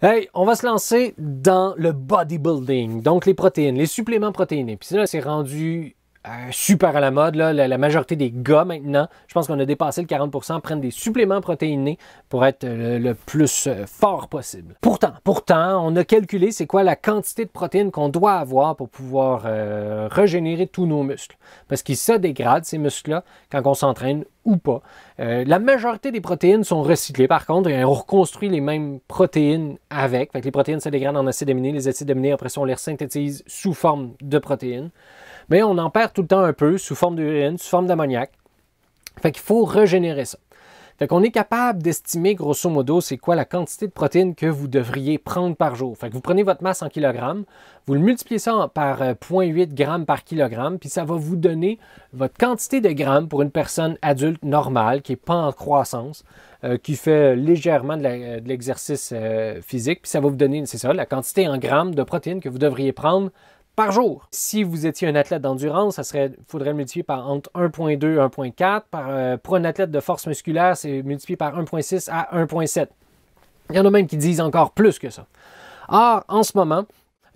Hey, on va se lancer dans le bodybuilding, donc les protéines, les suppléments protéinés. Puis là, c'est rendu super à la mode. Là. La majorité des gars maintenant, je pense qu'on a dépassé le 40%, prennent des suppléments protéinés pour être le plus fort possible. Pourtant, on a calculé c'est quoi la quantité de protéines qu'on doit avoir pour pouvoir régénérer tous nos muscles. Parce qu'ils se dégradent, ces muscles-là, quand on s'entraîne ou pas. La majorité des protéines sont recyclées, par contre, et on reconstruit les mêmes protéines avec. Fait que les protéines se dégradent en acides aminés. Les acides aminés, après ça, on les synthétise sous forme de protéines. Mais on en perd tout le temps un peu, sous forme d'urine, sous forme d'ammoniac. Fait qu'il faut régénérer ça. Fait qu'on est capable d'estimer, grosso modo, c'est quoi la quantité de protéines que vous devriez prendre par jour. Fait que vous prenez votre masse en kilogrammes, vous le multipliez ça par 0,8 grammes par kilogramme, puis ça va vous donner votre quantité de grammes pour une personne adulte normale, qui n'est pas en croissance, qui fait légèrement de l'exercice physique, puis ça va vous donner, c'est ça, la quantité en grammes de protéines que vous devriez prendre par jour. Si vous étiez un athlète d'endurance, il faudrait le multiplier par entre 1,2 et 1,4. Pour un athlète de force musculaire, c'est multiplié par 1,6 à 1,7. Il y en a même qui disent encore plus que ça. Or, en ce moment,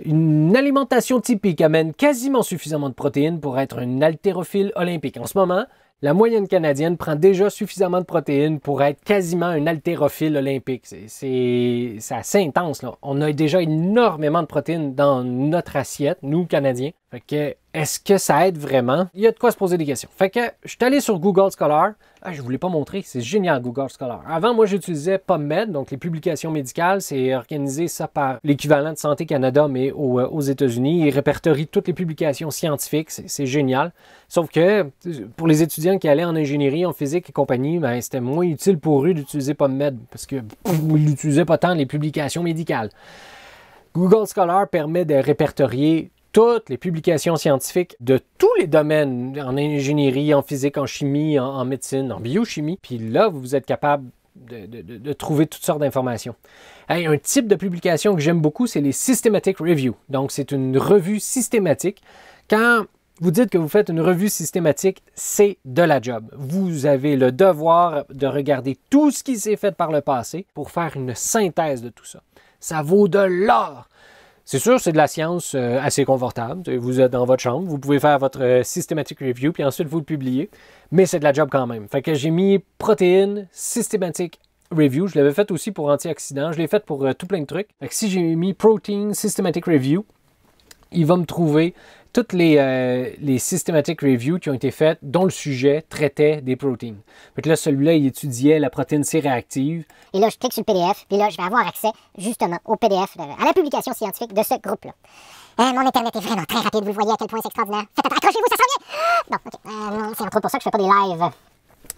une alimentation typique amène quasiment suffisamment de protéines pour être un haltérophile olympique. En ce moment, la moyenne canadienne prend déjà suffisamment de protéines pour être quasiment un haltérophile olympique. C'est assez intense, là. On a déjà énormément de protéines dans notre assiette, nous, Canadiens. Fait que, est-ce que ça aide vraiment? Il y a de quoi se poser des questions. Fait que, je suis allé sur Google Scholar. Je ne vous l'ai pas montré, c'est génial, Google Scholar. Avant, moi, j'utilisais PubMed, donc les publications médicales. C'est organisé ça par l'équivalent de Santé Canada, mais aux États-Unis. Ils répertorient toutes les publications scientifiques. C'est génial. Sauf que, pour les étudiants qui allaient en ingénierie, en physique et compagnie, ben, c'était moins utile pour eux d'utiliser PubMed parce qu'ils n'utilisaient pas tant les publications médicales. Google Scholar permet de répertorier toutes les publications scientifiques de tous les domaines, en ingénierie, en physique, en chimie, en médecine, en biochimie. Puis là, vous êtes capable de trouver toutes sortes d'informations. Hey, un type de publication que j'aime beaucoup, c'est les Systematic Review. Donc, c'est une revue systématique. Quand vous dites que vous faites une revue systématique, c'est de la job. Vous avez le devoir de regarder tout ce qui s'est fait par le passé pour faire une synthèse de tout ça. Ça vaut de l'or! C'est sûr, c'est de la science assez confortable. Vous êtes dans votre chambre, vous pouvez faire votre systematic review, puis ensuite vous le publiez. Mais c'est de la job quand même. Fait que j'ai mis protéines, systematic review. Je l'avais fait aussi pour antioxydants. Je l'ai fait pour tout plein de trucs. Fait que si j'ai mis protein, systematic review, il va me trouver toutes les systematic reviews qui ont été faites dont le sujet traitait des protéines. Fait que là, celui-là, il étudiait la protéine C-réactive. Et là, je clique sur le PDF, puis là, je vais avoir accès justement au PDF, à la publication scientifique de ce groupe-là. Mon Internet est vraiment très rapide, vous le voyez à quel point c'est extraordinaire. Accrochez-vous, ça s'en vient! Bon, OK. C'est entre autres pour ça que je fais pas des lives.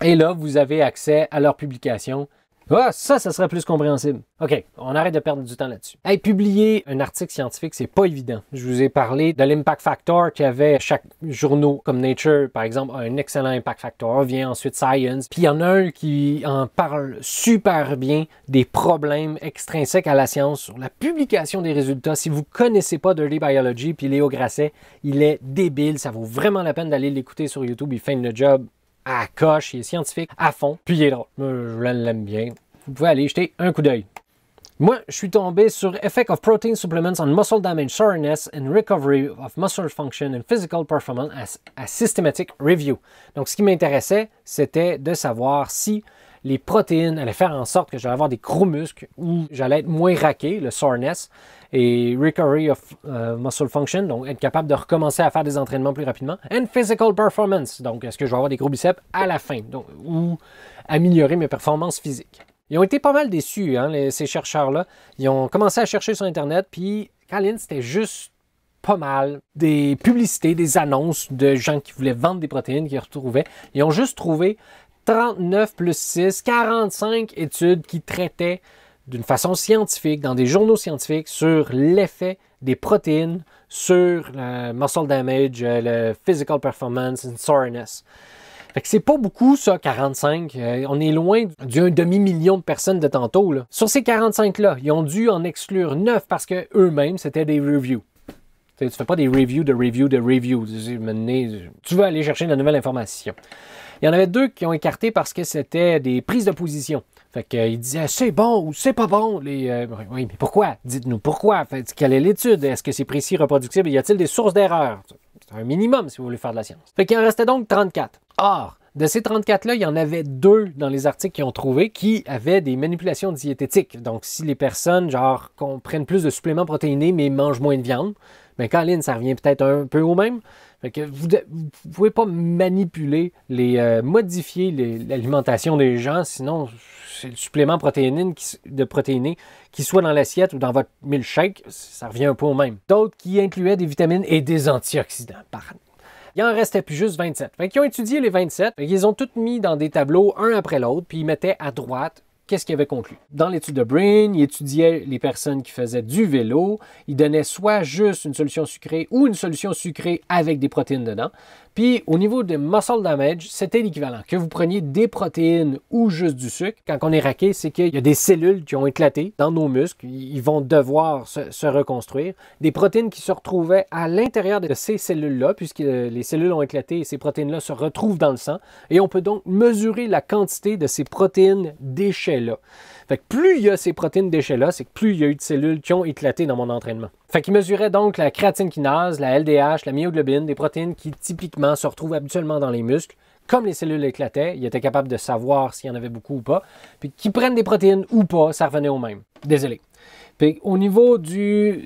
Et là, vous avez accès à leur publication. Ah, ça serait plus compréhensible. OK, on arrête de perdre du temps là-dessus. Hey, publier un article scientifique, c'est pas évident. Je vous ai parlé de l'impact factor qu'il y avait chaque journaux, comme Nature, par exemple, a un excellent impact factor. Vient ensuite Science. Puis il y en a un qui en parle super bien des problèmes extrinsèques à la science sur la publication des résultats. Si vous connaissez pas Dirty Biology, puis Léo Grasset, il est débile. Ça vaut vraiment la peine d'aller l'écouter sur YouTube. Il fait le job à coche, il est scientifique à fond, puis il est drôle. Je l'aime bien. Vous pouvez aller jeter un coup d'œil. Moi, je suis tombé sur Effect of Protein Supplements on Muscle Damage, Soreness and Recovery of Muscle Function and Physical Performance à Systematic Review. Donc, ce qui m'intéressait, c'était de savoir si les protéines allaient faire en sorte que j'allais avoir des gros muscles ou j'allais être moins raqué, le soreness, et recovery of muscle function, donc être capable de recommencer à faire des entraînements plus rapidement, and physical performance, donc est-ce que je vais avoir des gros biceps à la fin, donc, ou améliorer mes performances physiques. Ils ont été pas mal déçus, hein, ces chercheurs-là. Ils ont commencé à chercher sur Internet, puis Colin, c'était juste pas mal des publicités, des annonces de gens qui voulaient vendre des protéines, qui retrouvaient. Ils ont juste trouvé 39 plus 6, 45 études qui traitaient d'une façon scientifique, dans des journaux scientifiques, sur l'effet des protéines sur le muscle damage, le physical performance and soreness. Fait que c'est pas beaucoup, ça, 45. On est loin d'un demi-million de personnes de tantôt, là. Sur ces 45-là, ils ont dû en exclure 9 parce qu'eux-mêmes, c'était des reviews. Tu fais pas des reviews de reviews de reviews. Tu vas aller chercher la nouvelle information. Il y en avait 2 qui ont écarté parce que c'était des prises de position. Fait qu'il disait c'est bon ou c'est pas bon. Oui, mais pourquoi? Dites-nous pourquoi. Quelle est l'étude? Est-ce que c'est précis, reproductible? Y a-t-il des sources d'erreur? C'est un minimum si vous voulez faire de la science. Fait qu'il en restait donc 34. Or, de ces 34-là, il y en avait 2 dans les articles qu'ils ont trouvés qui avaient des manipulations diététiques. Donc, si les personnes, genre, qu'on prenne plus de suppléments protéinés mais mangent moins de viande, bien, Colin, ça revient peut-être un peu au même. Fait que vous ne pouvez pas manipuler, modifier l'alimentation des gens, sinon c'est le supplément de protéiné qui soit dans l'assiette ou dans votre milkshake, ça revient un peu au même. D'autres qui incluaient des vitamines et des antioxydants. Il en restait plus juste 27. Fait qu'ils ont étudié les 27, ils ont tous mis dans des tableaux un après l'autre, puis ils mettaient à droite qu'est-ce qu'ils avaient conclu. Dans l'étude de Brain, ils étudiaient les personnes qui faisaient du vélo, ils donnaient soit juste une solution sucrée ou une solution sucrée avec des protéines dedans. Puis au niveau de muscle damage, c'était l'équivalent. Que vous preniez des protéines ou juste du sucre, quand on est raqué, c'est qu'il y a des cellules qui ont éclaté dans nos muscles, ils vont devoir se reconstruire. Des protéines qui se retrouvaient à l'intérieur de ces cellules-là, puisque les cellules ont éclaté et ces protéines-là se retrouvent dans le sang. Et on peut donc mesurer la quantité de ces protéines déchets-là. Fait que plus il y a ces protéines déchets-là, c'est que plus il y a eu de cellules qui ont éclaté dans mon entraînement. Fait qu'il mesurait donc la créatine kinase, la LDH, la myoglobine, des protéines qui typiquement se retrouvent habituellement dans les muscles. Comme les cellules éclataient, il était capable de savoir s'il y en avait beaucoup ou pas. Puis qu'ils prennent des protéines ou pas, ça revenait au même. Désolé. Puis au niveau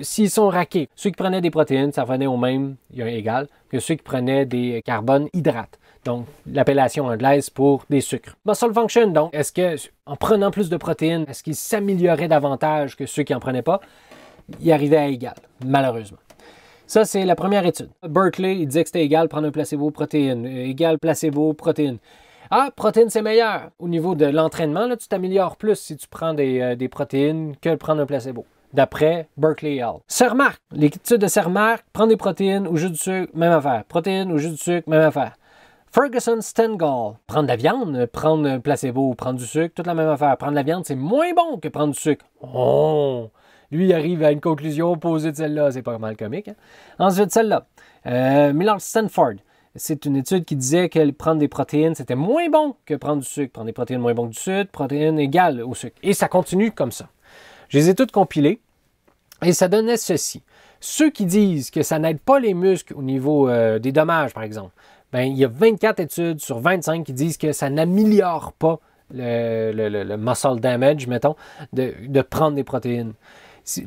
s'ils sont raqués, ceux qui prenaient des protéines, ça revenait au même, égal, que ceux qui prenaient des carbones hydrates. Donc, l'appellation anglaise pour des sucres. Muscle function, donc, est-ce que, en prenant plus de protéines, est-ce qu'ils s'amélioraient davantage que ceux qui n'en prenaient pas? Ils arrivaient à égal, malheureusement. Ça, c'est la première étude. Berkeley, il disait que c'était égal prendre un placebo protéine, égal placebo protéine. Ah, protéines, c'est meilleur. Au niveau de l'entraînement, là, tu t'améliores plus si tu prends des protéines que de prendre un placebo. D'après Berkeley Health. Cermarc, l'étude de Cermarc, prendre des protéines ou jus de sucre, même affaire. Protéines ou jus de sucre, même affaire. Ferguson Stengall, prendre de la viande, prendre un placebo ou prendre du sucre, toute la même affaire. Prendre de la viande, c'est moins bon que prendre du sucre. Oh! Lui, il arrive à une conclusion opposée de celle-là. C'est pas mal comique. Hein? Ensuite, celle-là. Millard Stanford. C'est une étude qui disait que prendre des protéines, c'était moins bon que prendre du sucre. Prendre des protéines moins bon que du sucre, protéines égales au sucre. Et ça continue comme ça. Je les ai toutes compilées et ça donnait ceci. Ceux qui disent que ça n'aide pas les muscles au niveau des dommages, par exemple, ben, il y a 24 études sur 25 qui disent que ça n'améliore pas le muscle damage, mettons, de prendre des protéines.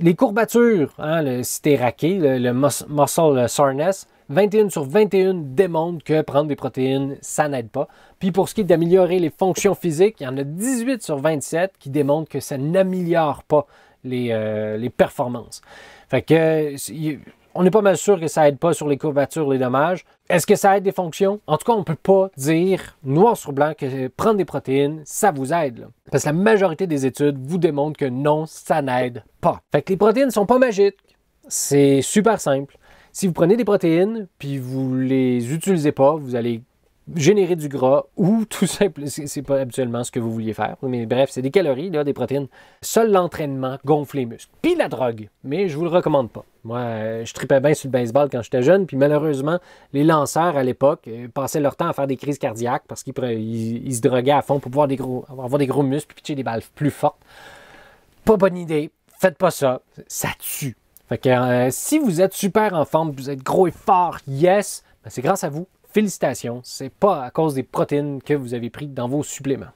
Les courbatures, hein, si t'es raqué, le muscle soreness, 21 sur 21 démontrent que prendre des protéines, ça n'aide pas. Puis pour ce qui est d'améliorer les fonctions physiques, il y en a 18 sur 27 qui démontrent que ça n'améliore pas les performances. Fait que on n'est pas mal sûr que ça aide pas sur les courbatures, les dommages. Est-ce que ça aide des fonctions? En tout cas, on ne peut pas dire noir sur blanc que prendre des protéines, ça vous aide. Là. Parce que la majorité des études vous démontrent que non, ça n'aide pas. Fait que les protéines ne sont pas magiques. C'est super simple. Si vous prenez des protéines, puis vous ne les utilisez pas, vous allez générer du gras ou tout simplement, c'est pas habituellement ce que vous vouliez faire. Mais bref, c'est des calories, là, des protéines. Seul l'entraînement gonfle les muscles. Puis la drogue, mais je vous le recommande pas. Moi, je tripais bien sur le baseball quand j'étais jeune, puis malheureusement, les lanceurs à l'époque passaient leur temps à faire des crises cardiaques parce qu'ils se droguaient à fond pour pouvoir avoir des gros muscles puis pitcher des balles plus fortes. Pas bonne idée. Faites pas ça. Ça tue. Fait que si vous êtes super en forme, vous êtes gros et fort, yes, ben c'est grâce à vous. Félicitations, c'est pas à cause des protéines que vous avez pris dans vos suppléments.